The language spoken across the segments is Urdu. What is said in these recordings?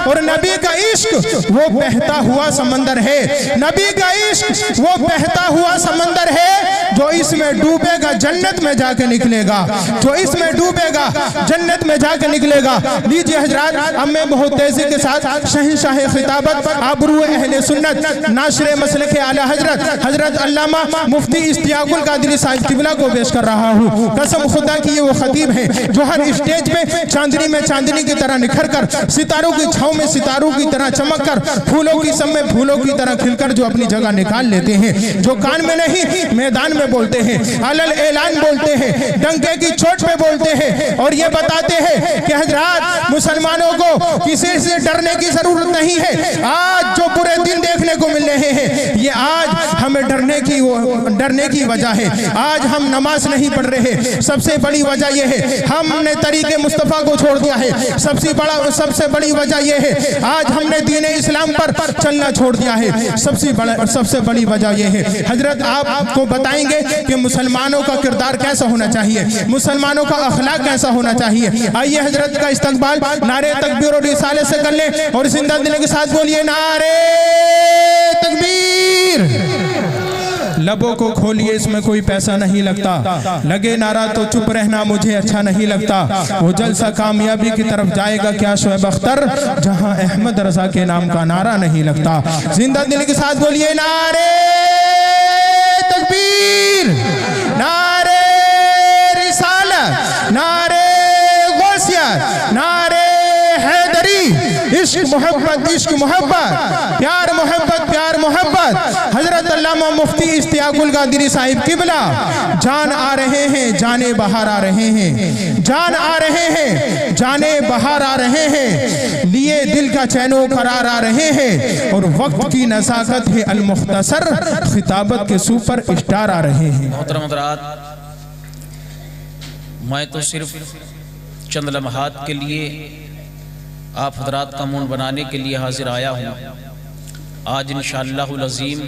اور نبی کا عشق وہ بہتا ہوا سمندر ہے، نبی کا عشق وہ بہتا ہوا سمندر ہے، جو اس میں ڈوبے گا جنت میں جا کے نکلے گا، جو اس میں ڈوبے گا جنت میں جا کے نکلے گا۔ لیجئے حضرات، اب میں بہت تیزی کے ساتھ شہنشاہ خطابت آبرو اہل سنت ناشر مسلک اعلی حضرت علامہ مفتی اشتیاق القادری صاحب قبلہ کو پیش کر رہا ہوں۔ قسم خدا کی یہ وہ خطیب ہیں جو ہر اسٹیج پہ چاندنی میں چاندنی کی طرح نکھر کر، ستاروں کی چھاؤں میں ستاروں کی طرح چمک کر، پھولوں کی سم میں پھولوں کی طرح کھل کر جو اپنی جگہ نکال لیتے ہیں، جو کان میں نہیں میدان میں بولتے ہیں، علل اعلان بولتے ہیں، ڈنکے کی چوٹ پہ بولتے ہیں، اور یہ بتاتے ہیں کہ حضرات مسلمانوں کو کسی سے ڈرنے کی ضرورت نہیں ہے۔ آج جو برے دن دیکھنے کو مل رہے ہیں، یہ آج ہمیں ڈرنے کی وجہ ہے۔ آج ہم نماز نہیں پڑھ رہے، سب سے بڑی وجہ یہ ہے ہم نے طریق مصطفیٰ کو چھوڑ دیا ہے۔ سب سے بڑی وجہ یہ ہے آج ہم نے دین اسلام پر چلنا چھوڑ دیا ہے۔ سب سے بڑی وجہ یہ ہے۔ حضرت آپ کو بتائیں گے کہ مسلمانوں کا کردار کیسا ہونا چاہیے، مسلمانوں کا اخلاق کیسا ہونا چاہیے۔ آئیے حضرت کا استقبال نعرے تکبیر اور رسالت سے کر لیں، اور زندہ دل کے ساتھ بولیے نعرے تکبیر۔ لبوں کو کھولیے، اس میں کوئی پیسہ نہیں لگتا، لگے نعرہ تو چپ رہنا مجھے اچھا نہیں لگتا۔ وہ جلسہ کامیابی کی طرف جائے گا کیا شعیب اختر، جہاں احمد رضا کے نام کا نعرہ نہیں لگتا۔ زندہ دل کے ساتھ بولیے نعرے تکبیر، نعرے رسالت، نعرے غوثیت، نعرے حیدری، عشق محبت، عشق محبت، پیار محبت، پیار محبت۔ حضرت علامہ مفتی اشتیاق القادری صاحب قبلہ جان آ رہے ہیں، جانے بہار آ رہے ہیں، جان آ رہے ہیں، جانے بہار آ رہے ہیں، لیے دل کا چین و قرار آ رہے ہیں، اور وقت کی نزاکت ہے المختصر، خطابت کے سپر اسٹار آ رہے ہیں۔ محترم حضرات، میں تو صرف چند لمحات کے لیے آپ حضرات کا مون بنانے کے لیے حاضر آیا ہوں۔ آج انشاءاللہ العظیم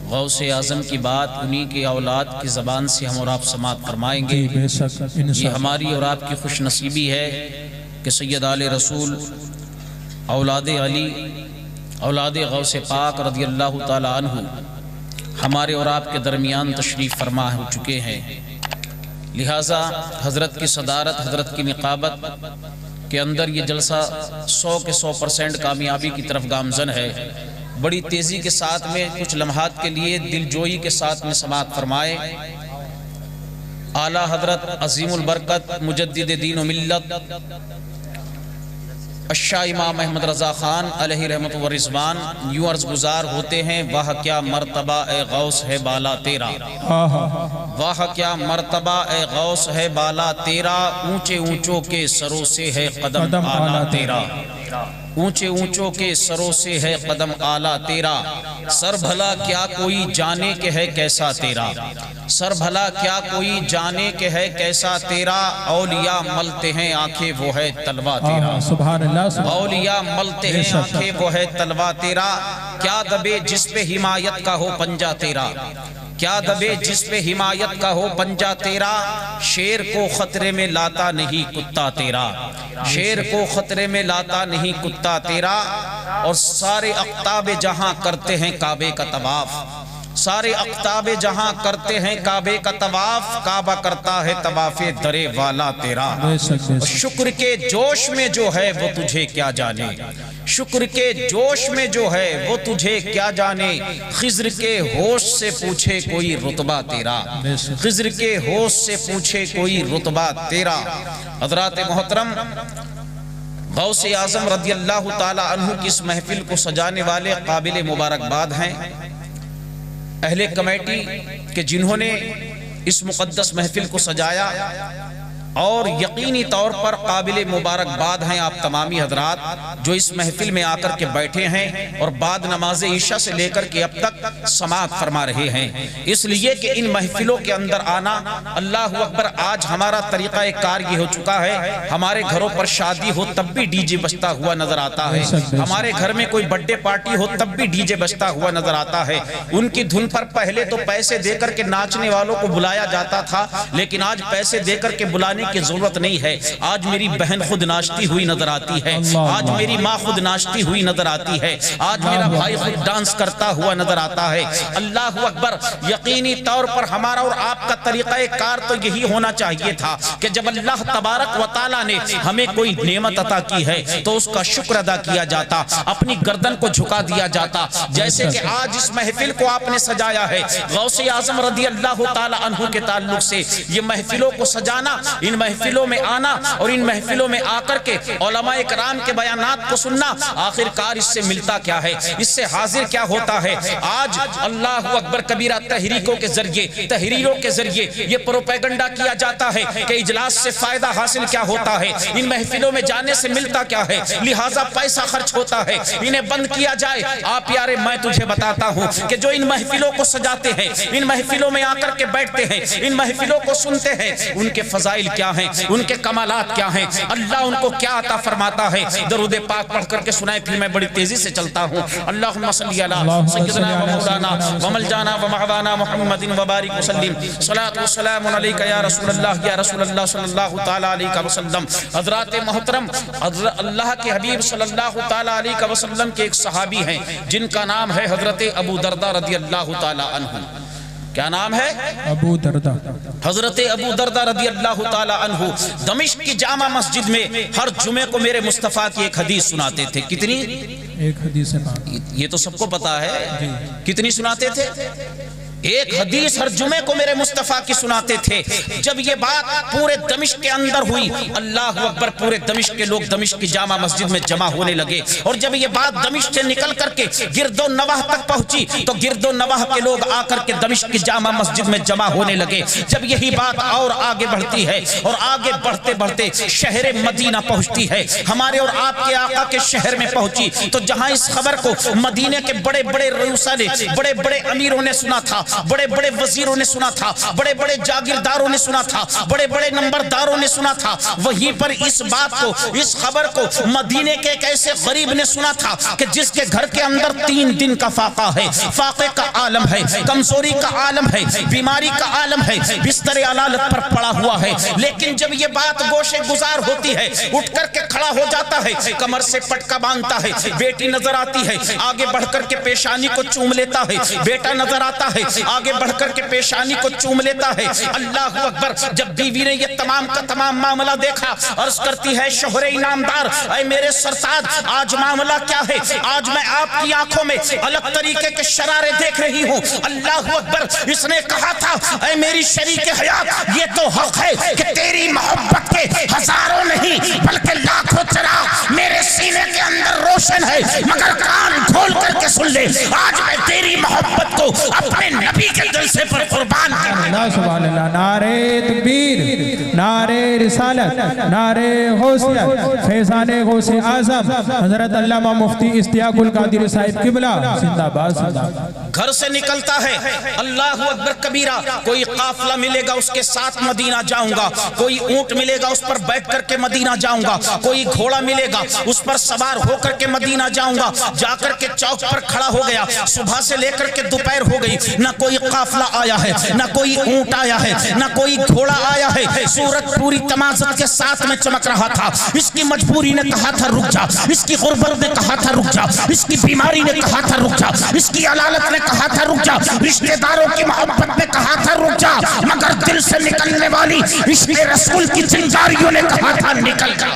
غوث اعظم کی بات انہی کے اولاد کی زبان سے ہم اور آپ سماعت فرمائیں گے۔ یہ ہماری اور آپ کی خوش نصیبی ہے کہ سید آل رسول، اولاد علی، اولاد غوث پاک رضی اللہ تعالی عنہ ہمارے اور آپ کے درمیان تشریف فرما ہو چکے ہیں۔ لہٰذا حضرت کی صدارت، حضرت کی نقابت کے اندر یہ جلسہ 100% کامیابی کی طرف گامزن ہے۔ بڑی تیزی کے ساتھ میں کچھ لمحات کے لیے دل جوئی کے ساتھ میں سماعت فرمائے۔ اعلیٰ حضرت عظیم البرکت مجدد دین و ملت الشاہ امام احمد رضا خان علیہ رحمت و رضوان یوں عرض گزار ہوتے ہیں، واہ کیا مرتبہ اے غوث ہے بالا تیرا، واہ کیا مرتبہ اے غوث ہے بالا تیرا، اونچے اونچوں کے سروں سے ہے قدم آلا تیرا، اونچے اونچوں کے سروں سے ہے قدم آلا تیرا، سر بھلا کیا کوئی جانے کہ ہے کیسا تیرا، سر بھلا کیا کوئی جانے کہ ہے کیسا تیرا، اولیاء ملتے ہیں آنکھیں وہ ہے تلوہ تیرا، سبحان اللہ، اولیاء ملتے ہیں آنکھیں وہ ہے تلوہ تیرا، کیا دبے جس پہ حمایت کا ہو پنجہ تیرا، کیا دبے جس پہ حمایت کا ہو پنجہ تیرا، شیر کو خطرے میں لاتا نہیں کتا تیرا، شیر کو خطرے میں لاتا نہیں کتا تیرا، اور سارے اقطاب جہاں کرتے ہیں کعبے کا طواف، سارے اقطاب جہاں کرتے ہیں کعبے کا طواف، کعبہ کرتا ہے طواف درے والا تیرا، شکر کے جوش میں جو ہے وہ تجھے کیا جانے، شکر کے جوش میں جو ہے وہ تجھے کیا جانے، خضر کے ہوش سے پوچھے کوئی رتبہ تیرا، خضر کے ہوش سے پوچھے کوئی رتبہ تیرا۔ حضرات محترم، غوث اعظم رضی اللہ تعالی عنہ کی اس محفل کو سجانے والے قابل مبارکباد ہیں اہل کمیٹی کہ جنہوں نے اس مقدس محفل کو سجایا، اور یقینی طور پر قابل مبارکباد ہیں آپ تمامی حضرات جو اس محفل میں آ کر کے بیٹھے ہیں اور بعد نماز عشاء سے لے کر کے اب تک سماعت فرما رہے ہیں، اس لیے کہ ان محفلوں کے اندر آنا، اللہ اکبر، آج ہمارا طریقہ کار یہ ہو چکا ہے، ہمارے گھروں پر شادی ہو تب بھی ڈی جے بجتا ہوا نظر آتا ہے، ہمارے گھر میں کوئی برتھ ڈے پارٹی ہو تب بھی ڈی جے بجتا ہوا نظر آتا ہے۔ ان کی دھن پر پہلے تو پیسے دے کر کے ناچنے والوں کو بلایا جاتا تھا، لیکن آج پیسے دے کر کے بلانے بتانے کی ضرورت نہیں ہے. آج میری بہن خود ناچتی ہوئی نظر آتی ہے, آج میری ماں خود ناچتی ہوئی نظر آتی ہے, آج میرا بھائی خود ڈانس کرتا ہوا نظر آتا ہے. اللہ اکبر. یقینی طور پر ہمارا اور آپ کا طریقہ کار تو یہی ہونا چاہیے تھا کہ جب اللہ تبارک و تعالیٰ نے ہمیں کوئی نعمت عطا کی ہے تو اس کا شکر ادا کیا جاتا, اپنی گردن کو جھکا دیا جاتا. جیسے کہ آج اس محفل کو آپ نے سجایا ہے, غوث اعظم رضی اللہ تعالی عنہ کے تعلق سے یہ محفلوں کو سجانا, ان محفلوں میں آنا اور ان محفلوں میں آ کر کے علماء کرام کے بیانات کو سننا, آخر کار اس سے ملتا کیا ہے, اس سے حاضر کیا ہوتا ہے. آج اللہ اکبر کبیرہ تحریکوں کے ذریعے, تحریروں کے ذریعے یہ پروپیگنڈا کیا جاتا ہے کہ اجلاس سے فائدہ حاصل کیا ہوتا ہے, ان محفلوں میں جانے سے ملتا کیا ہے, لہٰذا پیسہ خرچ ہوتا ہے, انہیں بند کیا جائے. آپ پیارے میں تجھے بتاتا ہوں کہ جو ان محفلوں کو سجاتے ہیں, ان محفلوں میں آ کر کے بیٹھتے ہیں, ان محفلوں کو سنتے ہیں, ان کے فضائل کیا ہیں, ان کے کمالات کیا ہیں, اللہ ان کو کیا عطا فرماتا ہے. درود پاک پڑھ کر کے سنائے, پھر میں بڑی تیزی سے چلتا ہوں. اللہم صلی علی سیدنا و مولانا و ملجانا و مہوانا محمد و بارک وسلم. صلاۃ و سلام علیک یا رسول اللہ, یا رسول اللہ صلی اللہ تعالی علیہ وسلم. حضرات محترم, اللہ کے حبیب صلی اللہ تعالی علیہ وسلم کے ایک صحابی ہیں جن کا نام ہے حضرت ابو دردہ رضی اللہ تعالی عنہ. کیا نام ہے؟ ابو دردہ. حضرت ابو دردہ رضی اللہ تعالی عنہ دمشق کی جامع مسجد میں ہر جمعے کو میرے مصطفیٰ کی ایک حدیث سناتے تھے. کتنی؟ ایک حدیث. یہ تو سب کو پتا ہے. کتنی سناتے تھے؟ ایک حدیث ہر جمعے کو میرے مصطفیٰ کی سناتے تھے. جب یہ بات پورے دمشق کے اندر ہوئی, اللہ اکبر, پورے دمشق کے لوگ دمشق کی جامع مسجد میں جمع ہونے لگے. اور جب یہ بات دمشق سے نکل کر کے گرد و نواح تک پہنچی تو گرد و نواح کے لوگ آ کر کے دمشق کی جامع مسجد میں جمع ہونے لگے. جب یہی بات اور آگے بڑھتی ہے اور آگے بڑھتے بڑھتے شہر مدینہ پہنچتی ہے, ہمارے اور آپ کے آقا کے شہر میں پہنچی, تو جہاں اس خبر کو مدینے کے بڑے بڑے رؤسا نے, بڑے بڑے امیروں نے سنا تھا, بڑے بڑے وزیروں نے سنا تھا, بڑے بڑے جاگیرداروں نے سنا تھا, بڑے بڑے نمبرداروں نے سنا تھا, وہیں پر اس بات کو, اس خبر کو مدینے کے ایک ایسے غریب نے سنا تھا کہ جس کے گھر کے اندر 3 دن کا فاقہ ہے, فاقے کا عالم ہے, کمزوری کا عالم ہے, بیماری کا عالم ہے, بستر علالت پر پڑا ہوا ہے. لیکن جب یہ بات گوشے گزار ہوتی ہے, اٹھ کر کے کھڑا ہو جاتا ہے, کمر سے پٹکا باندھتا ہے, بیٹی نظر آتی ہے, آگے بڑھ کر کے پیشانی کو چوم لیتا ہے, بیٹا نظر آتا ہے, آگے بڑھ کر کے پیشانی کو چوم لیتا ہے. اللہ اکبر. جب بیوی نے یہ تمام کا تمام معاملہ دیکھا, عرض کرتی ہے, شوہر انعامدار, اے میرے سرتاج, آج معاملہ کیا ہے؟ آج میں آپ کی آنکھوں میں الگ طریقے کے شرارے دیکھ رہی ہوں. اللہ اکبر. اس نے کہا تھا, اے میری شریک حیات, یہ تو حق ہے کہ تیری محبت کے ہزاروں نہیں بلکہ لاکھوں چراغ میرے سینے کے اندر روشن ہے, مگر کان کھول کر کے سن لے, آج میں تیری محبت کو اپنے نبی کے جلسے پر قربان کر دیں. اللہ سبحان اللہ. نعرے تکبیر, نعرے رسالت, نعرے غوثیت, فیضان غوث اعظم حضرت علامہ مفتی اشتیاق القادری صاحب قبلہ زندہ باد, زندہ باد. گھر سے نکلتا ہے, اللہ اکبر کبیرہ, کوئی قافلہ ملے گا اس کے ساتھ مدینہ جاؤں گا, کوئی اونٹ ملے گا اس پر بیٹھ کر کے مدینہ جاؤں گا, کوئی گھوڑا ملے گا اس پر سوار ہو کر کے مدینہ جاؤں گا. جا کر کے چوک پر کھڑا ہو گیا, صبح سے لے کر کے دوپہر ہو گئی, نہ کوئی قافلہ آیا ہے, نہ کوئی اونٹ آیا ہے, نہ کوئی گھوڑا آیا ہے. سورج پوری تمازت کے ساتھ میں چمک رہا تھا. اس کی مجبوری نے کہا تھا رک جا, اس کی غربت نے کہا تھا رک جا, اس کی بیماری نے کہا تھا رک جا, اس کی علالت نے کہا تھا رک جا, رشتہ داروں کی محبت نے کہا تھا رک جا, مگر دل سے نکلنے والی عشق رسول کی چنگاریوں نے کہا تھا نکل جا.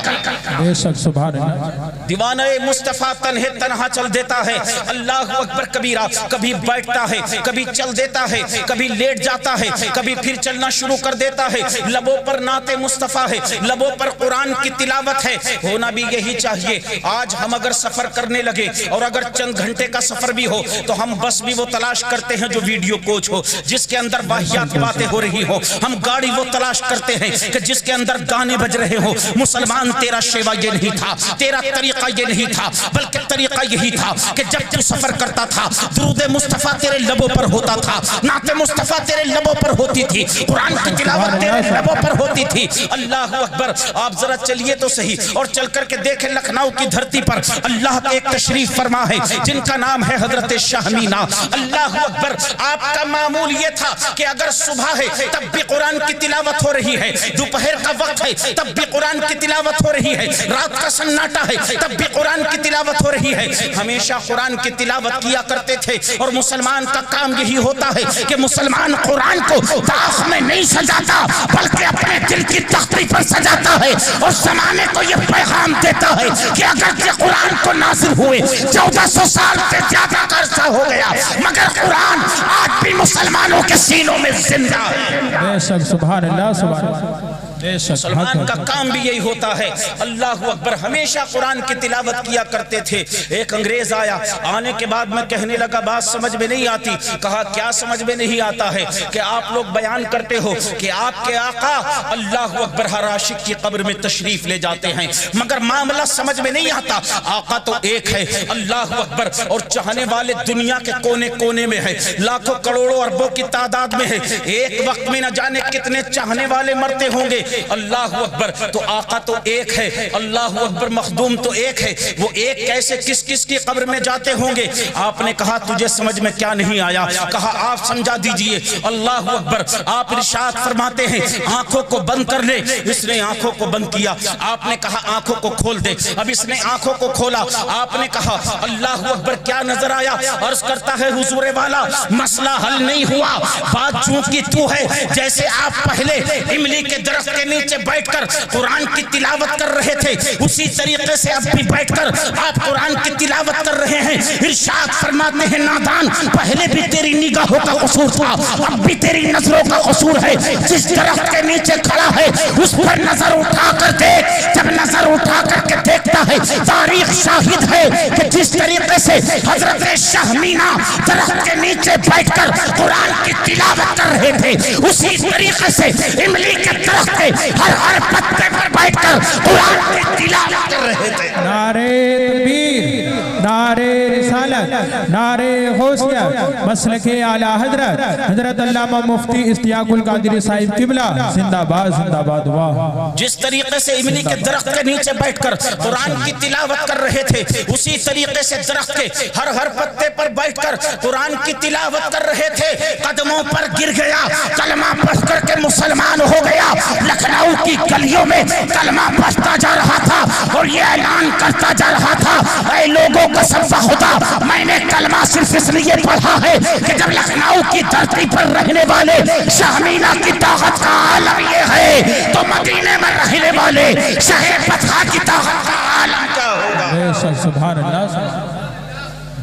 بے شک سبحان اللہ. دیوانہ مصطفیٰ تنہا چل دیتا ہے. اللہ اکبر کبیرہ. کبھی بیٹھتا ہے, کبھی چل دیتا ہے, کبھی لیٹ جاتا ہے, کبھی پھر چلنا شروع کر دیتا ہے. لبوں پر نعت مصطفیٰ ہے, لبوں پر قرآن کی تلاوت ہے. ہونا بھی یہی چاہیے. آج ہم اگر سفر کرنے لگے اور اگر چند گھنٹے کا سفر بھی ہو تو ہم بس بھی وہ تلاش کرتے ہیں جو ویڈیو کوچ ہو, جس کے اندر واہیات باتیں ہو رہی ہو. ہم گاڑی وہ تلاش کرتے ہیں کہ جس کے اندر گانے بج رہے ہو. مسلمان تیرا شیوا شیوا یہ نہیں تھا، تیرا طریقہ یہ نہیں تھا، بلکہ طریقہ یہی تھا کہ جب تو سفر کرتا تھا درود مصطفیٰ تیرے لبوں پر ہوتا تھا، نعت مصطفیٰ تیرے لبوں پر ہوتی تھی، قرآن کی تلاوت تیرے لبوں پر ہوتی تھی۔ اللہ اکبر۔ آپ ذرا چلیے تو صحیح اور چل کر کے دیکھیں لکھنؤ کی دھرتی پر اللہ کے ایک تشریف فرما ہے جن کا نام ہے حضرت شاہ مینا۔ اللہ اکبر۔ آپ کا معمول یہ تھا کہ اگر صبح ہے تب بھی قرآن کی تلاوت ہو رہی ہے، دوپہر کا وقت ہے تب بھی قرآن کی تلاوت ہو رہی ہے، رات کا سناٹا ہے تب بھی قرآن کی تلاوت ہو رہی ہے۔ ہمیشہ قرآن کی تلاوت کیا کرتے تھے، اور مسلمان کا کام یہی ہوتا ہے کہ مسلمان قرآن کو داغ میں نہیں سجاتا بلکہ اپنے دل کی تختی پر سجاتا ہے، اور زمانے کو یہ پیغام دیتا ہے کہ اگر یہ قرآن کو نازل ہوئے 1400 سال سے زیادہ کا عرصہ ہو گیا، مگر قرآن آج بھی مسلمانوں کے سینوں میں زندہ ہے۔ بے شک، سبحان اللہ، سبحان اللہ۔ مسلمان کا کام بھی یہی ہوتا ہے۔ اللہ اکبر۔ ہمیشہ قرآن کی تلاوت کیا کرتے تھے۔ ایک انگریز آیا، آنے کے بعد میں کہنے لگا بات سمجھ میں نہیں آتی۔ کہا کیا سمجھ میں نہیں آتا ہے؟ کہ آپ لوگ بیان کرتے ہو کہ آپ کے آقا اللہ اکبر ہر عاشق کی قبر میں تشریف لے جاتے ہیں، مگر معاملہ سمجھ میں نہیں آتا۔ آقا تو ایک ہے، اللہ اکبر، اور چاہنے والے دنیا کے کونے کونے میں ہے، لاکھوں کروڑوں اربوں کی تعداد میں ہے، ایک وقت میں نہ جانے کتنے چاہنے والے مرتے ہوں گے۔ اللہ اکبر۔ تو آقا تو ایک ہے، اللہ اکبر، مخدوم تو ایک ہے، وہ ایک کیسے کس کس کی قبر میں جاتے ہوں گے؟ آپ نے کہا تجھے سمجھ میں کیا نہیں آیا؟ کہا آپ سمجھا دیجئے۔ اللہ اکبر۔ آپ ارشاد فرماتے ہیں آنکھوں کو بند کر لے۔ اس نے آنکھوں کو بند کیا۔ آپ نے کہا آنکھوں کو کھول دے۔ اب اس نے آنکھوں کو کھولا۔ آپ نے کہا اللہ اکبر کیا نظر آیا؟ عرض کرتا ہے حضور والا مسئلہ حل نہیں ہوا، بات چونکہ تو ہے جیسے آپ پہلے املی کے درخت کے نیچے بیٹھ کر قرآن کی تلاوت کر رہے تھے، اسی طریقے سے اب بھی بیٹھ کر آپ قرآن کی تلاوت کر رہے ہیں۔ ارشاد فرماتے ہیں نادان پہلے بھی تیری نگاہوں کا قصور تھا، اب بھی تیری نظروں کا قصور ہے۔ جس درخت کے نیچے کھڑا ہے اس پر نظر اٹھا کر دیکھ، جب نظر اٹھا کر کے دیکھتا ہے تاریخ شاہد ہے کہ جس طریقے سے حضرت شاہ مینا درخت کے نیچے بیٹھ کر قرآن کی تلاوت کر رہے تھے، اسی طریقے سے املی کے درخت کے ہر پتے پر بیٹھ کر قرآن کی تلاوت کر رہے تھے۔ نعرہ تکبیر، نعرہ رسالت، نعرہ غوثیہ، مسلک اعلیٰ حضرت حضرت علامہ مفتی اشتیاق القادری صاحب قبلہ زندہ باد، زندہ باد۔ واہ! جس طریقے سے املی کے درخت کے نیچے بیٹھ کر قرآن کی تلاوت کر رہے تھے، اسی طریقے سے درخت کے ہر پتے پر بیٹھ کر قرآن کی تلاوت کر رہے تھے۔ قدموں پر گر گیا، کلمہ پڑھ کر کے مسلمان ہو گیا۔ لکھنؤ کی گلیوں میں کلمہ پڑھتا جا رہا تھا اور یہ اعلان کرتا جا رہا تھا اے لوگوں قسم خدا میں نے کلمہ صرف اس لیے پڑھا ہے کہ جب لکھنؤ کی دھرتی پر رہنے والے شاہ مینا کی طاقت کا عالم یہ ہے تو مدینے میں رہنے والے شاہ فتح کی طاقت کا عالم کیا ہوگا؟ سبحان اللہ،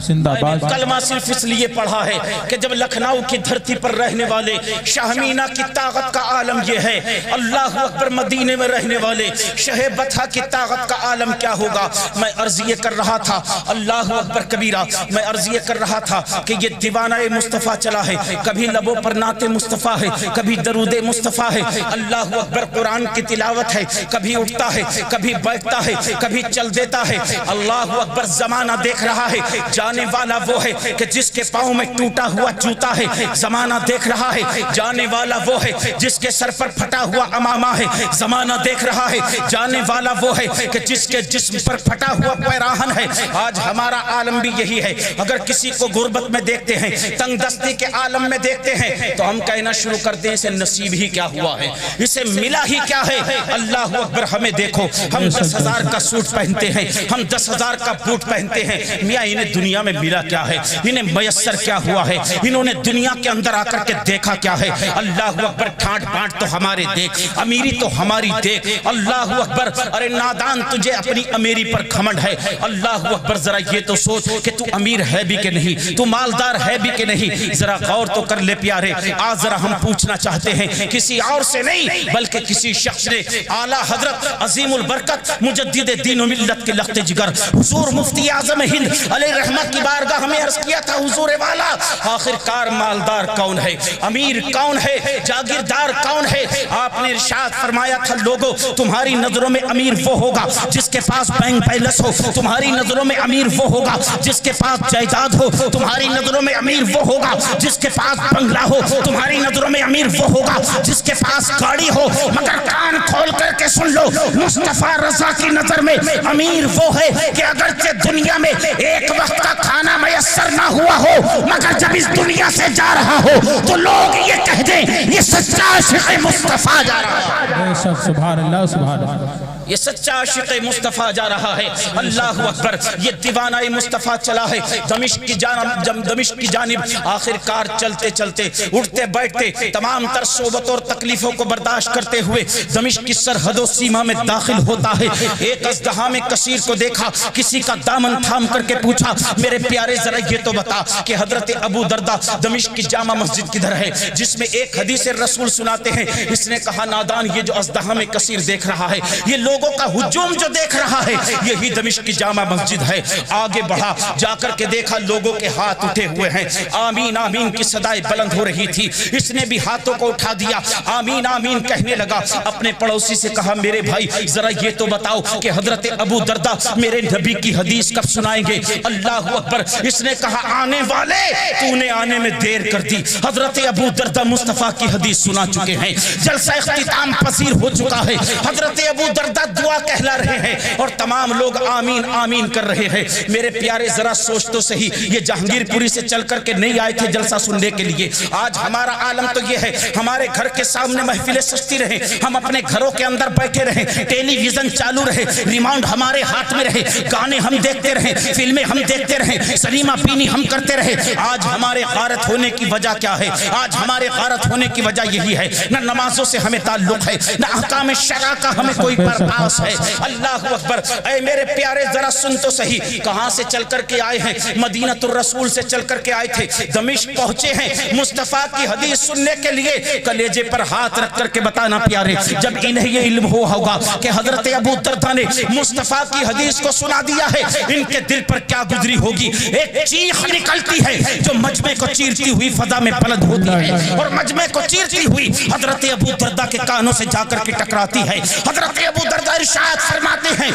زندہ باد۔ کلمہ صرف اس لیے پڑھا ہے کہ جب لکھنؤ کی دھرتی پر رہنے والے شاہ مینا کی طاقت کا عالم یہ ہے، اللہ اکبر، مدینے میں رہنے والے شاہ بطحہ کی طاقت کا عالم کیا ہوگا؟ میں عرض یہ کر رہا تھا، اللہ اکبر کبیرہ، میں عرض یہ کر رہا تھا کہ یہ دیوانہ مصطفیٰ چلا ہے، کبھی لبوں پر نعت مصطفیٰ ہے، کبھی درود مصطفیٰ ہے، اللہ اکبر قرآن کی تلاوت ہے، کبھی اٹھتا ہے، کبھی بیٹھتا ہے، کبھی چل دیتا ہے۔ اللہ اکبر، زمانہ دیکھ رہا ہے، جانے والا وہ ہے کہ جس کے پاؤں میں ٹوٹا ہوا جوتا ہے، زمانہ دیکھ رہا ہے، جانے والا وہ ہے جس کے سر پر پھٹا ہوا امامہ ہے، زمانہ دیکھ رہا ہے، جانے والا وہ ہے کہ جس کے جسم پر پھٹا ہوا پیراہن ہے۔ آج ہمارا عالم بھی یہی ہے، اگر کسی کو غربت میں دیکھتے ہیں، تنگ دستی کے عالم میں دیکھتے ہیں تو ہم کہنا شروع کر دیں اسے نصیب ہی کیا ہوا ہے، اسے ملا ہی کیا ہے۔ اللہ اکبر، ہمیں دیکھو، ہم 10,000 کا سوٹ پہنتے ہیں، ہم 10,000 کا بوٹ پہنتے ہیں، میاں انہیں دنیا میں ملا کیا ہے، انہیں میسر کیا ہوا ہے، انہوں نے دنیا کے اندر آ کر کے دیکھا کیا ہے۔ اللہ اکبر، ٹھاٹ بانٹ تو ہمارے دیکھ، امیری تو ہماری دیکھ۔ اللہ اکبر، ارے نادان تجھے اپنی امیری پر گھمنڈ ہے۔ اللہ اکبر، ذرا یہ تو سوچ کہ تو امیر ہے بھی کہ نہیں، تو مالدار ہے بھی کہ نہیں، ذرا غور تو کر لے پیارے۔ آج ذرا ہم پوچھنا چاہتے ہیں کسی اور سے نہیں بلکہ کسی شخص نے، اعلیٰ حضرت عظیم البرکت مجدد دین و ملت کے لخت جگر حضور مفتی اعظم ہند علیہ رحمت اللہ کی بارگاہ میں عرض کیا تھا حضور والا آخر کار مالدار کون ہے، امیر کون ہے، جاگیردار کون ہے؟ آپ نے ارشاد فرمایا تھا لوگوں تمہاری نظروں میں امیر وہ ہوگا جس کے پاس بینک بیلنس ہو، تمہاری نظروں میں امیر وہ ہوگا جس کے پاس جائیداد ہو، تمہاری نظروں میں امیر وہ ہوگا جس کے پاس بنگلہ ہو، تمہاری نظروں میں امیر وہ ہوگا جس کے پاس گاڑی ہو، مگر کان کھول کر کے سن لو مصطفیٰ رضا کی نظر میں امیر وہ ہے کہ اگرچہ دنیا میں ایک وقت کا کھانا میسر نہ ہوا ہو مگر جب اس دنیا سے جا رہا ہو تو لوگ یہ کہہ دیں یہ سچا عاشق مصطفیٰ جا رہا ہے۔ سبحان اللہ سبحان اللہ، یہ سچا عاشق مصطفیٰ جا رہا ہے۔ اللہ اکبر، یہ دیوانہ مصطفیٰ چلا ہے دمشق کی جانب۔ آخر کار چلتے چلتے اٹھتے بیٹھتے تمام تر صعوبت اور تکلیفوں کو برداشت کرتے ہوئے دمشق کی سرحد و سیما میں داخل ہوتا ہے۔ ایک ازدحام کثیر کو دیکھا، کسی کا دامن تھام کر کے پوچھا میرے پیارے ذرا یہ تو بتا کہ حضرت ابو دردہ دمشق کی جامع مسجد کدھر ہے، جس میں ایک حدیث رسول سناتے ہیں۔ اس نے کہا نادان، یہ جو ازدحام کثیر دیکھ رہا ہے، یہ لوگوں کا ہجوم جو دیکھ رہا ہے، یہی دمشق کی جامع مسجد ہے۔ آگے بڑھا، جا کر کے دیکھا لوگوں کے ہاتھ اٹھے ہوئے ہیں، آمین آمین کی صدائیں بلند ہو رہی تھی۔ اس نے بھی ہاتھوں کو اٹھا دیا، آمین آمین کہنے لگا۔ اپنے پڑوسی سے کہا میرے بھائی ذرا یہ تو بتاؤ کہ حضرت ابو دردہ میرے نبی کی حدیث کب سنائیں گے؟ اللہ اکبر، اس نے کہا آنے والے تو نے آنے میں دیر کر دی، حضرت ابو دردہ مصطفیٰ کی حدیث سنا چکے ہیں، جلسہ اختتام پذیر ہو چکا ہے، حضرت ابو دردہ دعا کہلا رہے ہیں اور تمام لوگ آمین آمین کر رہے ہیں۔ میرے پیارے ذرا سوچ تو صحیح، یہ جہانگیر پوری سے چل کر کے نہیں آئے تھے جلسہ سننے کے لیے۔ آج ہمارا عالم تو یہ ہے ہمارے گھر کے سامنے محفلیں سجتی رہیں، ہم اپنے گھروں کے اندر بیٹھے رہیں، ٹیلی ویژن چالو رہے، ریماؤنٹ ہمارے ہاتھ میں رہے، گانے ہم دیکھتے رہیں، فلمیں ہم دیکھتے رہیں، سنیما بینی ہم کرتے رہے۔ آج ہمارے غارت ہونے کی وجہ کیا ہے؟ آج ہمارے غارت ہونے کی وجہ یہی ہے نہ نمازوں سے ہمیں تعلق ہے، نہ احکام شرع کا ہمیں کوئی پرواز ہے۔ اللہ اکبر، اے میرے پیارے ذرا سن تو صحیح، کہاں سے چل کر کے آئے ہیں؟ مدینہ الرسول سے چل کر کے آئے تھے، دمشق پہنچے ہیں مصطفیٰ کی حدیث سننے کے لیے۔ کلیجے پر ہاتھ رکھ کر کے بتانا پیارے، جب انہیں یہ علم ہوگا کہ حضرت ابو دردہ نے مصطفیٰ کی حدیث کو سنا دیا ہے، ان کے دل پر کیا گزری ہوگی؟ ایک چیخ نکلتی ہے جو مجمع کو چیرتی ہوئی فضا میں بلند ہوتی ہے اور مجمع کو چیرتی ہوئی حضرت ابو دردہ کے کانوں سے جا کر کے ٹکراتی ہے۔ حضرت ابو دردہ ارشاد فرماتے ہیں،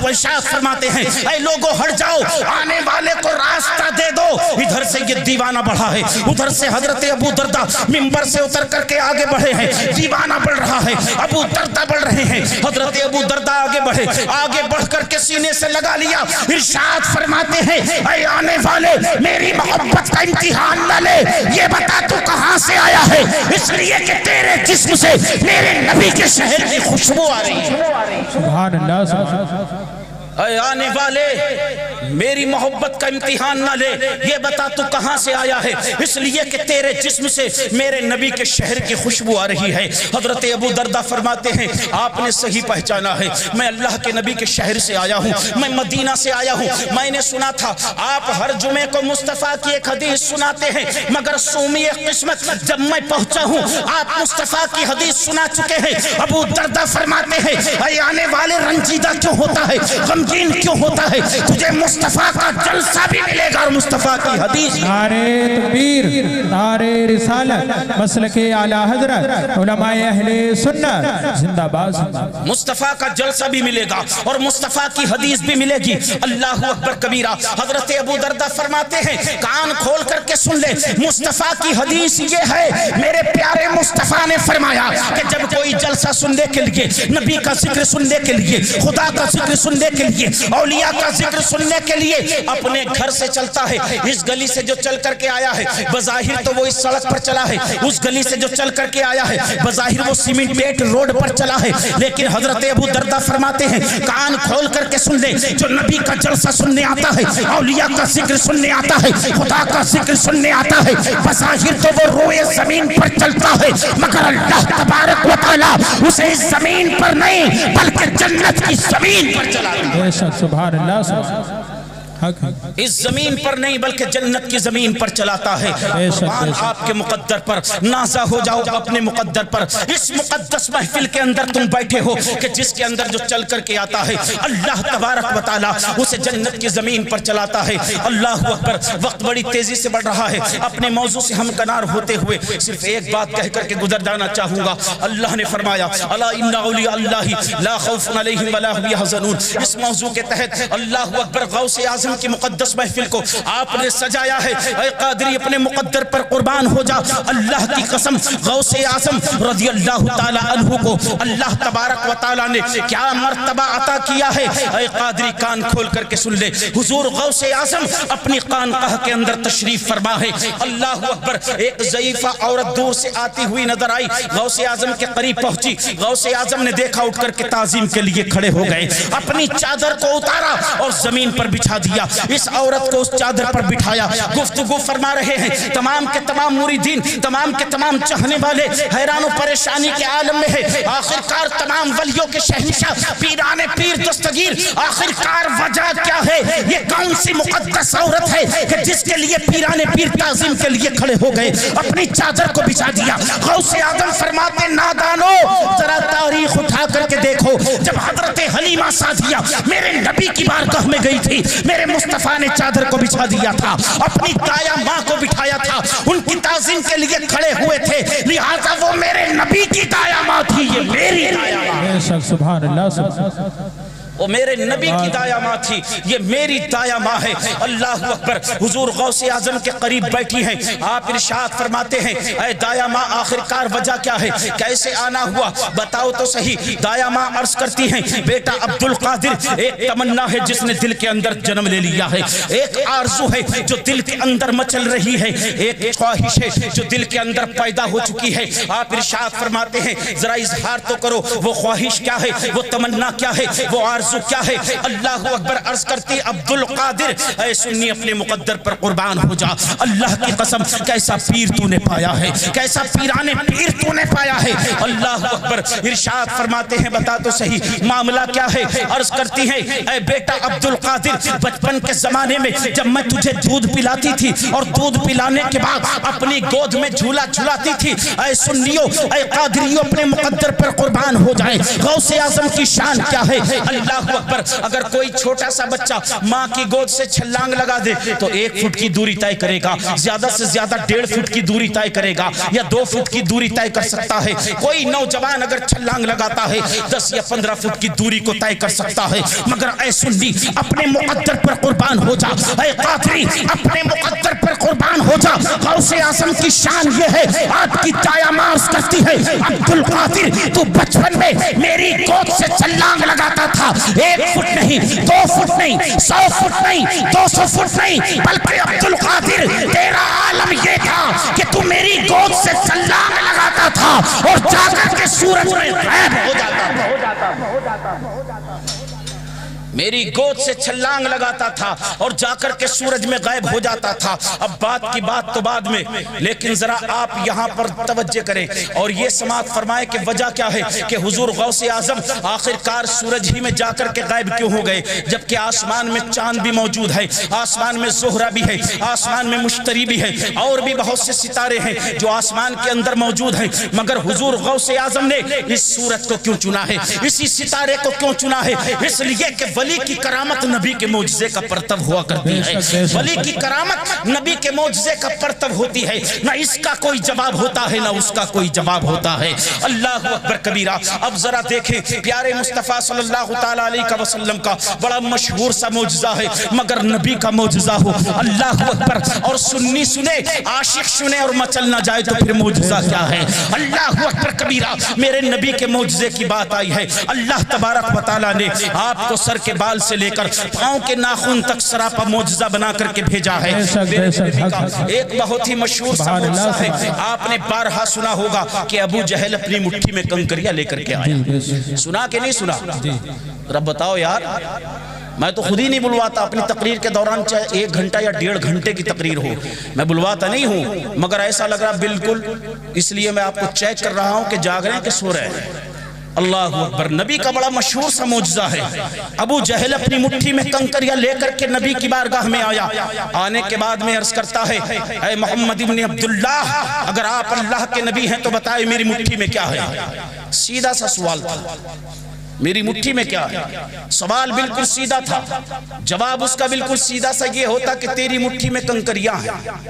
ارشاد فرماتے ہیں اے لوگوں ہٹ جاؤ، آنے والے کو راستہ دے دو۔ ادھر سے یہ دیوانہ بڑھا ہے، ادھر سے حضرت ابو دردہ منبر سے اتر کر کے آگے بڑھے ہیں، دیوانہ بڑھ رہا ہے، ابو دردہ بڑھ رہے ہیں۔ حضرت ابو دردہ آگے بڑھے، آگے بڑھ کر کے سینے سے لگا لیا، ارشاد فرماتے ہیں اے آنے والے میری محبت کا امتحان نہ لے، یہ بتا تو کہاں سے آیا ہے؟ اس لیے کہ تیرے جسم سے میرے نبی کے شہر کی خوشبو آ رہی ہے۔ سبحان اللہ سبحان اللہ، اے آنے والے میری محبت کا امتحان نہ لے، یہ بتا تو کہاں سے آیا ہے؟ اس لیے کہ تیرے جسم سے میرے نبی کے شہر کی خوشبو آ رہی ہے۔ حضرت ابو دردہ فرماتے ہیں آپ نے صحیح پہچانا ہے، میں اللہ کے نبی کے شہر سے آیا ہوں، میں مدینہ سے آیا ہوں۔ میں نے سنا تھا آپ ہر جمعے کو مصطفیٰ کی ایک حدیث سناتے ہیں، مگر سومی قسمت جب میں پہنچا ہوں آپ مصطفیٰ کی حدیث سنا چکے ہیں۔ ابو دردہ فرماتے ہیں اے آنے والے رنجیدہ کیوں ہوتا ہے، غمگین کیوں ہوتا ہے؟ تجھے مصطفیٰ کا جلسہ بھی ملے گا اور مصطفیٰ کی حدیث۔ نعرہ تکبیر، نعرہ رسالت، مسلک اعلی حضرت، علماء اہل سنت زندہ باد۔ مصطفیٰ کا جلسہ بھی ملے گا اور مصطفیٰ کی حدیث بھی ملے گی۔ اللہ اکبر کبیرہ۔ حضرت ابو دردہ فرماتے ہیں کان کھول کر کے سن لے، مصطفیٰ کی حدیث یہ ہے، میرے پیارے مصطفیٰ نے فرمایا کہ جب کوئی جلسہ سننے کے لیے، نبی کا ذکر سننے کے لیے، خدا کا ذکر سننے کے لیے، اولیاء کا ذکر سننے کے لیے اپنے گھر سے چلتا ہے، اس گلی سے جو چل کر کے آیا ہے بظاہر تو وہ اس سڑک پر چلا ہے، اس گلی سے جو چل کر کے آیا ہے بظاہر وہ سیمنٹ بیٹ روڈ پر چلا ہے، لیکن حضرت ابو دردہ فرماتے ہیں کان کھول کر کے سن لے، جو نبی کا جلسہ سننے آتا ہے، اولیاء کا ذکر سننے آتا ہے، خدا کا ذکر سننے آتا ہے، بظاہر تو وہ روئے زمین پر چلتا ہے، مگر اللہ تبارک و تعالی اسے اس زمین پر نہیں بلکہ جنت کی زمین پر چلا۔ سبحان اللہ سبحان اللہ۔ اس زمین پر نہیں بلکہ جنت کی زمین پر چلاتا ہے. قربان آپ کے مقدر پر نازا ہو جاؤ اپنے مقدر پر. اس مقدس محفل کے اندر تم بیٹھے ہو کہ جس کے اندر جو چل کر کے آتا ہے اللہ تبارک و تعالی اسے جنت کی زمین پر چلاتا ہے. اللہ اکبر. وقت بڑی تیزی سے بڑھ رہا ہے. اپنے موضوع سے ہمکنار ہوتے ہوئے صرف ایک بات کہہ کر کے گزر جانا چاہوں گا. اللہ نے فرمایا الا ان اولیاء اللہ لا خوف علیہم ولا هم يحزنون. اس موضوع کے تحت اللہ اکبر غوث اعظم کی مقدس محفل کو آپ نے سجایا ہے. اے قادری اپنے مقدر پر قربان ہو جا. اللہ کی قسم غوث اعظم رضی اللہ تعالی عنہ کو اللہ تبارک و تعالی نے کیا مرتبہ عطا کیا ہے. اے قادری کان کھول کر کے سن لے. حضور غوث اعظم اپنی خانقاہ کے اندر تشریف فرما ہے. اللہ اکبر. ایک ضعیفہ عورت دور سے آتی ہوئی نظر آئی. غوث اعظم کے قریب پہنچی. غوث اعظم نے دیکھا, اٹھ کر کے تعظیم کے لیے کھڑے ہو گئے. اپنی چادر کو اتارا اور زمین پر بچھا دیا. اس عورت کو اس چادر پر بٹھایا. گفتگو فرما رہے ہیں. تمام کے تمام مریدین, تمام کے تمام چاہنے والے حیران و پریشانی کے عالم میں ہے. آخرکار تمام ولیوں کے شہنشاہ پیران پیر دستگیر, آخرکار وجہ کیا ہے؟ یہ کون سی مقدس عورت ہے کہ جس کے لیے پیران پیر تعظیم کے لیے کھڑے ہو گئے؟ اپنی چادر کو بچھا دیا. غوث اعظم فرماتے نادانو ذرا تاریخ اٹھا کر کے دیکھو. جب حضرت حلیمہ سعدیہ میرے نبی کی بارگاہ میں گئی تھی, میرے مصطفیٰ نے چادر کو بچھا دیا تھا, اپنی دایا ماں کو بٹھایا تھا, ان کی تعظیم کے لیے کھڑے ہوئے تھے. لہذا وہ میرے نبی کی دایا ماں تھی, یہ میری دایا ماں. سبحان اللہ. وہ میرے نبی کی دایا ماں تھی, یہ میری دایا ماں ہے. اللہ اکبر. حضور غوث اعظم کے قریب بیٹھی ہیں. آپ ارشاد فرماتے ہیں اے دایا ماں آخرکار وجہ کیا ہے؟ کیسے آنا ہوا؟ بتاؤ تو صحیح. دایا ماں عرض کرتی ہیں بیٹا عبد القادر, ایک تمنا ہے جس نے دل کے اندر جنم لے لیا ہے, ایک آرزو ہے جو دل کے اندر مچل رہی ہے, ایک خواہش ہے جو دل کے اندر پیدا ہو چکی ہے. آپ ارشاد فرماتے ہیں ذرا اظہار تو کرو, وہ خواہش کیا ہے, وہ تمنا کیا ہے, وہ آرزو کیا ہے؟ اللہ اکبر. عرض کرتی عبد القادر اے سنی اپنے مقدر پر قربان ہو جا. اللہ کی قسم کیسا پیر تو نے پایا ہے, کیسا پیرانے پیر تو نے پایا ہے. اللہ اکبر. ارشاد فرماتے ہیں بتا تو صحیح معاملہ کیا ہے؟ عرض کرتی ہیں اے بیٹا عبد القادر, بچپن کے زمانے میں جب میں تجھے دودھ پلاتی تھی اور دودھ پلانے کے بعد اپنی گود میں جھولا جھلاتی تھی, اے سنیو اے قادریو اپنے مقدر پر قربان ہو جائیں. غوث اعظم کی شان کیا ہے؟ اللہ اکبر. اگر کوئی چھوٹا سا بچہ ماں کی گود سے چھلانگ لگا دے تو 1 فٹ کی دوری طے کرے گا, زیادہ سے زیادہ 1.5 فٹ کی دوری طے کرے گا, یا 2 فٹ کی دوری طے کر سکتا ہے. کوئی نوجوان اگر چھلانگ لگاتا ہے 10 یا 15 فٹ کی دوری کو طے کر سکتا ہے. مگر اے سنی اپنے مقدر پر قربان ہو جا, اے قادری اپنے مقدر پر قربان ہو جا. غوث اعظم کی شان یہ ہے, آپ کی دایا ماں عرض کرتی ہے عبد القادر تو بچپن میں میری گود سے چھلانگ لگاتا تھا, 1 فٹ نہیں, 2 فٹ نہیں, 100 فٹ نہیں, 200 فٹ نہیں, بلکہ عبد القادر تیرا عالم یہ تھا کہ تو میری گود سے چھلانگ لگاتا تھا اور جا کر کے سورج میں غائب ہو جاتا. میری گود سے چھلانگ لگاتا تھا اور جا کر کے سورج میں غائب ہو جاتا تھا. اب بات کی بات تو بعد میں, لیکن ذرا آپ یہاں پر توجہ کریں اور یہ سماعت فرمائے کہ وجہ کیا ہے کہ حضور غوث اعظم آخرکار سورج ہی میں جا کر کے غائب کیوں ہو گئے, جبکہ آسمان میں چاند بھی موجود ہے, آسمان میں زہرہ بھی ہے, آسمان میں مشتری بھی ہے, اور بھی بہت سے ستارے ہیں جو آسمان کے اندر موجود ہیں. مگر حضور غوث اعظم نے اس سورج کو کیوں چنا ہے, اسی ستارے کو کیوں چنا ہے؟ اس لیے کہ ولی کی کرامت نبی کے معجزے کا پرتب ہوا کرتی ہے. ولی کی کرامت نبی کے معجزے کا پرتب ہوتی ہے, نہ اس کا کوئی جواب ہوتا ہے نہ اس کا کوئی جواب ہوتا ہے. اللہ اکبر کبیرہ. اب ذرا دیکھیں پیارے مصطفیٰ صلی اللہ تعالی علیہ وسلم کا بڑا مشہور سا معجزہ ہے, مگر نبی کا معجزہ ہو. اللہ اکبر. اور سنی سنے, عاشق سنے اور مچل نہ جائے تو پھر معجزہ کیا ہے؟ اللہ اکبر کبیرہ. میرے نبی کے معجزے کی بات آئی ہے. اللہ تبارک و تعالی نے آپ کو سر کے بال سے لے کر پاؤں کے ناخن تک سراپا معجزہ بنا کر کے بھیجا ہے. ایک بہت ہی مشہور سا معجزہ ہے, آپ نے بارہا سنا ہوگا کہ ابو جہل اپنی مٹھی میں کنکریاں لے کر کے آیا. سنا کہ نہیں سنا؟ رب بتاؤ یار, میں تو خود ہی نہیں بلواتا اپنی تقریر کے دوران, چاہے 1 گھنٹہ یا 1.5 گھنٹے کی تقریر ہو, میں بلواتا نہیں ہوں, مگر ایسا لگ رہا بالکل, اس لیے میں آپ کو چیک کر رہا ہوں کہ جاگ رہے ہیں کہ سو رہے ہیں. اللہ اکبر. نبی کا بڑا مشہور سا معجزہ ہے. ابو جہل اپنی مٹھی میں کنکریاں لے کر کے نبی کی بارگاہ میں آیا. آنے کے بعد میں عرض کرتا ہے اے محمد ابن عبداللہ اگر آپ اللہ کے نبی ہیں تو بتائے میری مٹھی میں کیا ہے. سیدھا سا سوال تھا, میری مٹھی میں کیا ہے. سوال بالکل سیدھا تھا, جواب اس کا بالکل سیدھا سا یہ ہوتا کہ تیری مٹھی میں کنکریاں ہیں.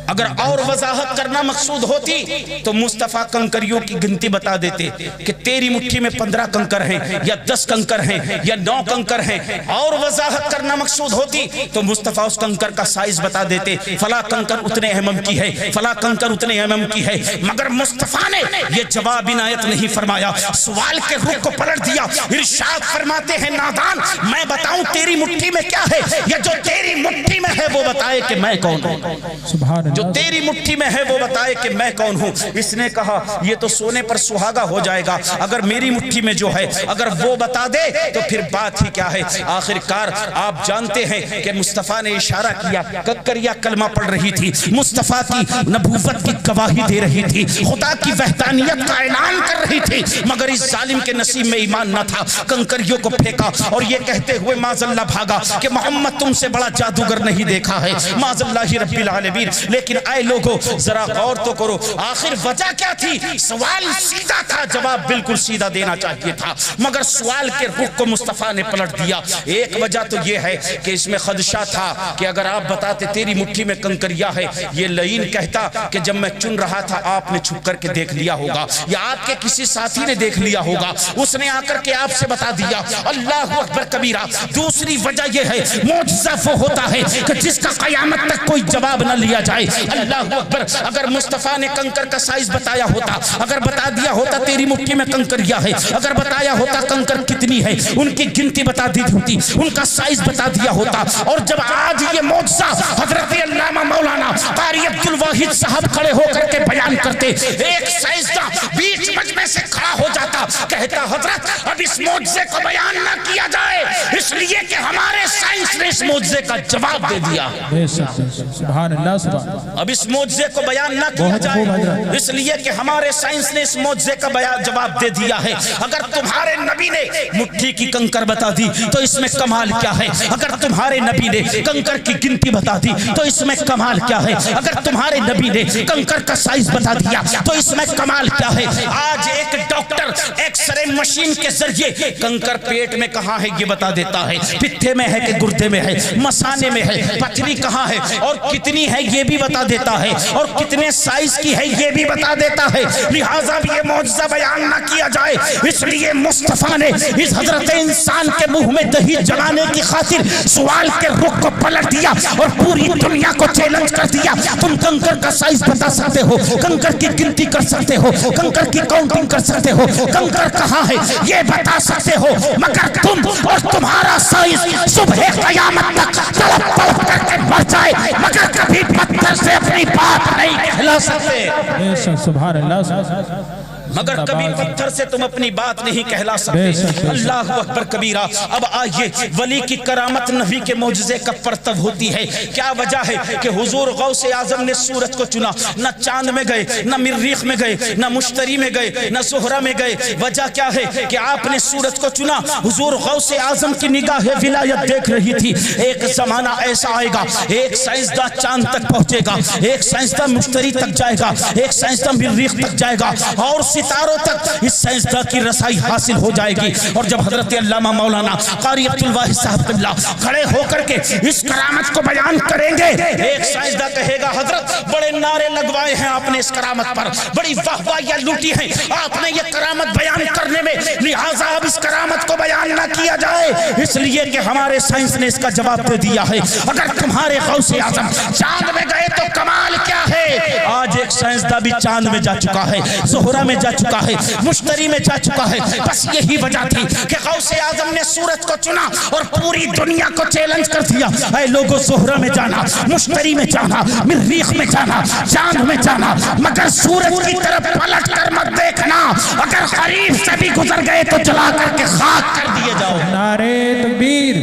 اگر اور وضاحت کرنا مقصود ہوتی تو مصطفیٰ کنکریوں کی گنتی بتا دیتے کہ تیری مٹھی میں 15 کنکر ہیں یا 10 کنکر ہیں یا 9 کنکر ہیں. اور وضاحت کرنا مقصود ہوتی تو مصطفیٰ اس کنکر کا سائز بتا دیتے, فلاں کنکر اتنے mm کی ہے, فلاں کنکر اتنے mm کی ہے. مگر مصطفیٰ نے یہ جواب عنایت نہیں فرمایا, سوال کے رخ کو پلٹ دیا. ارشاد فرماتے ہیں نادان میں بتاؤں تیری مٹھی میں کیا ہے, یا جو تیری مٹھی میں ہے وہ بتائے کہ میں کون ہوں. سبحان جو تیری مٹھی میں ہے وہ بتائے کہ میں کون ہوں. اس نے کہا یہ تو سونے پر سہاگا ہو جائے گا, اگر میری مٹھی میں جو ہے اگر وہ بتا دے تو پھر بات ہی کیا ہے. آخر کار آپ جانتے ہیں کہ مصطفیٰ نے اشارہ کیا, کنکریاں کلمہ پڑھ رہی تھی, مصطفیٰ کی نبوت کی گواہی دے رہی تھی, خدا کی وحدانیت کا اعلان کر رہی تھی. مگر اس ظالم کے نصیب میں ایمان نہ تھا, کنکریوں کو پھینکا اور یہ کہتے ہوئے معاذ اللہ بھاگا کہ محمد تم سے بڑا جادوگر نہیں دیکھا ہے, معاذ اللہ رب العالمین. لیکن اے لوگوں ذرا غور تو کرو, آخر وجہ کیا تھی. سوال سیدھا تھا, جواب بالکل سیدھا دینا چاہیے تھا, مگر سوال کے رخ کو مصطفیٰ نے پلٹ دیا. ایک وجہ تو یہ ہے کہ اس میں خدشہ تھا کہ اگر آپ بتاتے تیری مٹھی میں کنکریاں ہے, یہ لعین کہتا کہ جب میں چن رہا تھا آپ نے چھپ کر کے دیکھ لیا ہوگا, یا آپ کے کسی ساتھی نے دیکھ لیا ہوگا, اس نے آ کر کے آپ سے بتا دیا. اللہ اکبر کبیرہ. دوسری وجہ یہ ہے معجزہ وہ ہوتا ہے کہ جس کا قیامت تک کوئی جواب نہ لیا جائے. اللہ اکبر. اگر مصطفیٰ نے کنکر کا سائز بتایا ہوتا, اگر بتا دیا ہوتا تیری مٹھی میں کنکریاں ہے, اگر بتایا ہوتا کنکر کتنی ہے, ان کی گنتی بتا دی ہوتی, ان کا سائز بتا دیا ہوتا. اور جب آج یہ معجزہ حضرت علامہ مولانا قاری عبدالواحد صاحب کھڑے ہو کر کے بیان کرتے, ایک سائنسداں بیچ مجمع سے کھڑا ہو جاتا, کہتا حضرت اب اس معجزے کو بیان نہ کیا جائے اس لیے کہ ہمارے سائنس نے اس معجزے کا جواب دے دیا. سبحان اللہ. سبحان. اب اس معجزے کو بیان نہ کیا جائے اس لیے کہ ہمارے سائنس نے اس معجزے کا جواب دے دیا ہے. اگر تمہارے نبی نے مٹھی کی کنکر بتا دی تو اس میں کمال کیا ہے, اگر تمہارے نبی نے کنکر کی گنتی بتا دی تو اس میں کمال کیا ہے, اگر تمہارے نبی نے کنکر کا سائز بتا دیا تو اس میں کمال کیا ہے. آج ایک ڈاکٹر ایکس رے مشین کے ذریعے کنکر پیٹ میں کہاں ہے یہ بتا دیتا ہے, پتھے میں ہے کہ گردے میں ہے, مثانے میں ہے, پتھری کہاں ہے اور کتنی ہے یہ بھی بتا دیتا ہے, اور کتنے سائز کی ہے یہ بھی بتا دیتا ہے. لہٰذا یہ معجزہ بیان نہ کیا جائے اس لیے مصطفیٰ نے اس حضرت انسان کے منہ میں دہی جلانے کی خاطر سوال کے رخ کو پلٹ دیا اور پوری دنیا کو چیلنج کر دیا. تم کنکر کا سائز بتا سکتے ہو, کنکر کی گنتی کر سکتے ہو, کنکر کی کاؤنٹنگ کر سکتے ہو, کنکر کہاں ہے یہ بتا سکتے ہو, مگر تم اور تمہارا سائز صبح قیامت تک تڑپ تڑپ کر کے مر جائے مگر کبھی پتھر سے اپنی بات نہیں کہلا سکتے. سبحان اللہ. مگر کبھی پتھر سے تم اپنی بات نہیں کہلا سکتے. اللہ اکبر کبیرہ. اب آئیے ولی کی کرامت نبی کے معجزے کا پرتو ہوتی ہے. کیا وجہ ہے کہ حضور غوث اعظم نے سورج کو چنا, نہ چاند میں گئے, نہ مریخ میں گئے, نہ مشتری میں گئے, نہ زہرہ میں گئے. وجہ کیا ہے کہ آپ نے سورج کو چنا. حضور غوث اعظم کی نگاہ ولایت دیکھ رہی تھی. ایک زمانہ ایسا آئے گا, ایک سائنسداں چاند تک پہنچے گا, ایک سائنسداں مشتری تک جائے گا, ایک سائنسداں مریخ تک جائے گا, اور ستاروں تک اس سائنسداں کی رسائی حاصل ہو جائے گی. اور جب حضرت علامہ مولانا قاری عبدالواحد صاحب قبلہ کھڑے ہو کر کے اس کرامت کو بیان کریں گے, ایک سائنسداں کہے گا حضرت بڑے نعرے لگوائے ہیں آپ نے اس کرامت پر, بڑی واہواہیاں لوٹی ہیں آپ نے یہ کرامت بیان کرنے میں, لہٰذا اب اس کرامت کو بیان نہ کیا جائے اس لیے کہ ہمارے سائنس نے اس کا جواب دے دیا ہے. اگر تمہارے غوث اعظم چاند میں گئے تو کمال کیا ہے. آج ایک سائنسداں بھی چاند میں جا چکا ہے, زہرہ میں جا چکا ہے, مشتری میں جا چکا ہے. بس یہی وجہ تھی کہ غوث اعظم نے سورج کو چنا اور پوری دنیا کو چیلنج کر دیا, اے لوگوں زہرہ میں جانا, مشتری میں جانا, مریخ میں جانا, چاند میں جانا, مگر سورج کی طرف پلٹ کر مت دیکھنا. اگر قریب سے بھی گزر گئے تو جلا کر کے خاک کر دیے جاؤ. نعرے تکبیر.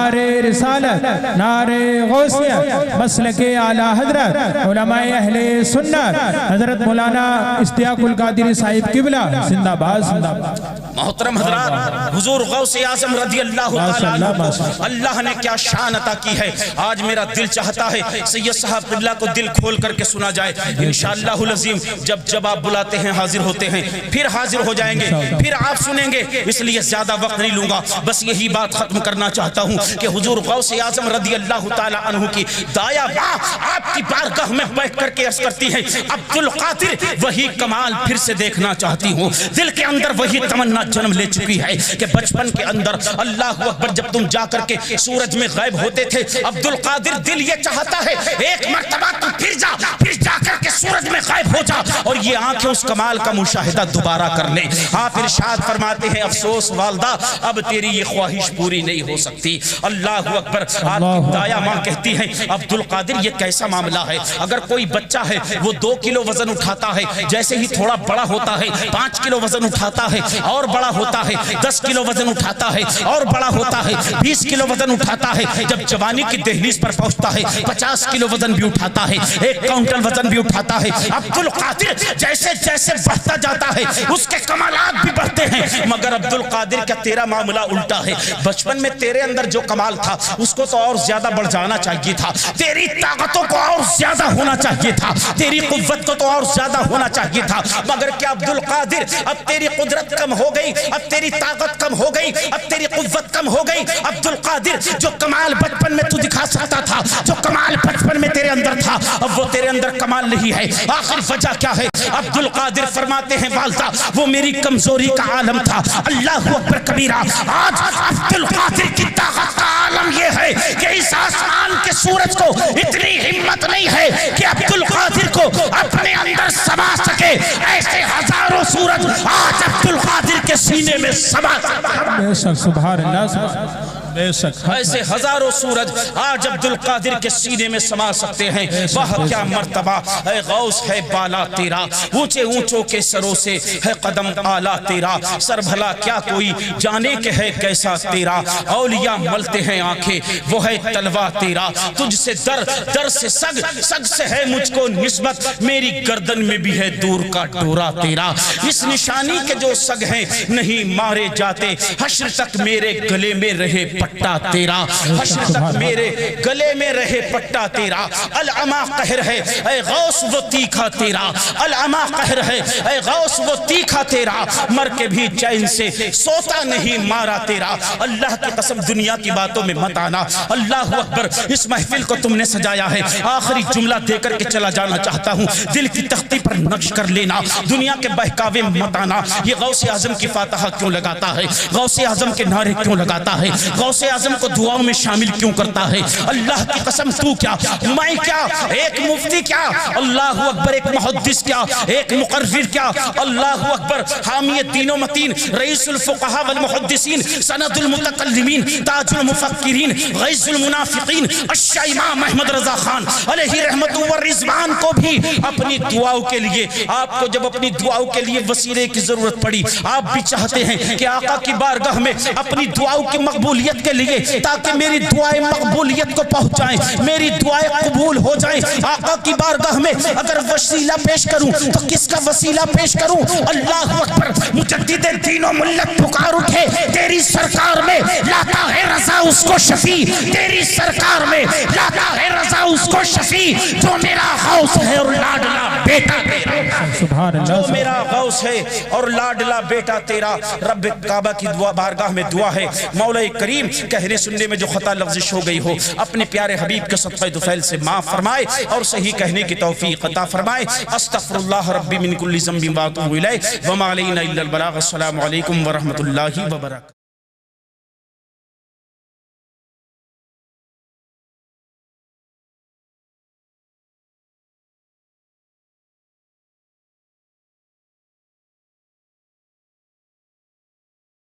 نعرے رسالت، نعرے غوثیت، مسلک اعلی حضرت علماء اہل سنت حضرت مولانا اشتیاق القادری صاحب قبلہ زندہ باد زندہ باد۔ محترم حضرات، حضور غوث اعظم رضی اللہ تعالیٰ عنہ، اللہ نے کیا شان عطا کی ہے۔ آج میرا دل چاہتا ہے سید صاحب قبلہ کو دل کھول کر کے سنا جائے۔ انشاءاللہ العظیم جب آپ بلاتے ہیں حاضر ہوتے ہیں، پھر حاضر ہو جائیں گے، پھر آپ سنیں گے، اس لیے زیادہ وقت نہیں لوں گا۔ بس یہی بات ختم کرنا چاہتا ہوں کہ حضور غوث اعظم رضی اللہ تعالیٰ عنہ کی دایا باہ آپ کی بارگاہ میں بیٹھ کر کے عرض کرتی ہے، عبدالقادر وہی کمال پھر سے دیکھنا چاہتی ہوں۔ دل کے اندر وہی تمنا جنم لے چکی ہے کہ بچپن کے اندر اللہ اکبر جب تم جا کر کے سورج میں غائب ہوتے تھے، عبدالقادر دل یہ چاہتا ہے ایک مرتبہ تو پھر جا کر کے سورج میں غائب ہو جا اور یہ آنکھیں اس کمال کا مشاہدہ دوبارہ کر لیں۔ آپ ارشاد فرماتے ہیں، افسوس والدہ اب تیری یہ خواہش پوری نہیں ہو سکتی۔ اللہ اکبر۔ آپ کی دایا ماں کہتی ہیں، عبدالقادر یہ کیسا معاملہ ہے؟ اگر کوئی بچہ ہے وہ 2 کلو وزن اٹھاتا ہے، جیسے ہی تھوڑا بڑا ہوتا ہے 5 کلو وزن اٹھاتا ہے اور بڑا ہوتا ہے، 10 کلو وزن اٹھاتا ہے اور بڑا ہوتا ہے، 20 کلو وزن اٹھاتا ہے، جب جوانی کی دہلیز پر پہنچتا ہے 50 کلو وزن بھی اٹھاتا ہے، 1 کوئنٹل وزن بھی اٹھاتا ہے۔ عبدالقادر جیسے جیسے بڑھتا جاتا ہے اس کے کمالات بھی بڑھتے ہیں، مگر عبدالقادر کا تیرا معاملہ الٹا ہے۔ بچپن میں تیرے اندر جو کمال تھا اس کو تو اور زیادہ بڑھ جانا چاہیے تھا، تیری طاقتوں کو اور زیادہ ہونا چاہیے تھا، تیری قوت کو تو اور زیادہ ہونا چاہیے تھا، مگر کیا عبدالقادر اب تیری قدرت کم ہو گئی، اب تیری طاقت کم ہو گئی، اب تیری قوت کم ہو گئی؟ عبدالقادر جو کمال بچپن میں تو دکھا سکتا تھا، جو کمال بچپن میں تیرے اندر تھا، اب وہ تیرے اندر کمال نہیں ہے۔ آخر وجہ کیا ہے؟ عبدالقادر فرماتے ہیں، والدہ وہ میری کمزوری کا عالم تھا۔ اللہ اکبر کبیرہ۔ آج عبدالقادر کی طاقت کا عالم یہ ہے کہ اس آسمان کے سورج کو اتنی ہمت نہیں ہے کہ عبدالقادر کو اپنے اندر سما سکے۔ ایسے ہزاروں سورج آج عبدالقادر کے سینے میں سما سکتا ہے۔ بے شک سبحان اللہ، بے شک ایسے ہزاروں سورج آج عبدالقادر کے سینے میں سما سکتے ہیں۔ وہ کیا مرتبہ اے غوث ہے بالا تیرا، اونچے اونچوں کے سروں سے ہے قدم آلہ تیرا، سر بھلا کیا کوئی جانے کے ہے کیسا تیرا، اولیاء ملتے ہیں آنکھیں وہ ہے تلوا تیرا، تجھ سے در سے سگ سے ہے مجھ کو نسبت، میری گردن میں بھی ہے دور کا ڈورا تیرا۔ اس نشانی کے جو سگ ہیں نہیں مارے جاتے، حشر تک میرے گلے میں رہے پٹا تیرا، حشر تک میرے گلے میں رہے پٹا تیرا۔ العما قہر ہے اے غوث وہ تیکھا تیرا، العما قہر ہے اے غوث وہ تیکھا تیرا، مر کے بھی چین سے سوتا نہیں مارا تیرا۔ اللہ کی قسم دنیا کی باتوں میں مت آنا۔ اللہ اکبر۔ اس محفل کو تم نے سجایا ہے، آخری جملہ دے کر کے چلا جانا چاہتا ہوں، دل کی تختی پر نقش کر لینا، دنیا کے بہکاوے مت آنا۔ یہ غوث اعظم کی فاتحہ کیوں لگاتا ہے؟ غوث اعظم کے نعرے کیوں لگاتا ہے؟ غوث اعظم کو دعاؤں میں شامل کیوں کرتا ہے؟ اللہ کی قسم تو کیا، میں کیا، ایک مفتی کیا، اللہ اکبر، ایک محدث کیا، ایک مقرر کیا، اللہ اکبر، حامی الدین و متین، رئیس الفقہاء والمحدثین، سند المتکلمین، تاج المفکرین، غیظ المنافقین، الشیخ امام احمد رضا خان علیہ رحمت و رضوان کو بھی اپنی دعاؤں کے لیے، آپ کو جب اپنی دعاؤں کے لیے وسیلے کی ضرورت پڑی، آپ بھی چاہتے ہیں کہ آقا کی بارگاہ میں اپنی دعاؤں کی مقبولیت کے لیے، تاکہ میری دعائیں مقبولیت کو پہنچ جائیں، میری دعائیں قبول ہو جائیں، آقا کی بارگاہ میں اگر وسیلہ پیش کروں تو کس کا وسیلہ پیش کروں؟ اللہ اکبر۔ مجدد دین و ملت پکار اٹھے تیری سرکار میں، لاتا ہے رضا اس کو شفیع، تیری سرکار میں لاتا ہے رضا اس کو شفیع، جو میرا غوث ہے اور لاڈلا بیٹا تیرا، جو میرا غوث ہے اور لاڈلا بیٹا تیرا۔ رب کعبہ کی دعا بارگاہ میں دعا ہے، مولا کریم کہنے سننے میں جو خطا لفظش ہو گئی ہو اپنے پیارے حبیب کے صدقہ دفعل سے معاف فرمائے اور صحیح کہنے کی توفیق عطا فرمائے۔ استغفر اللہ ربی من کل ذنب واتوب الیہ وما علینا الا البلاغ۔ السلام علیکم ورحمۃ اللہ وبرکاتہ۔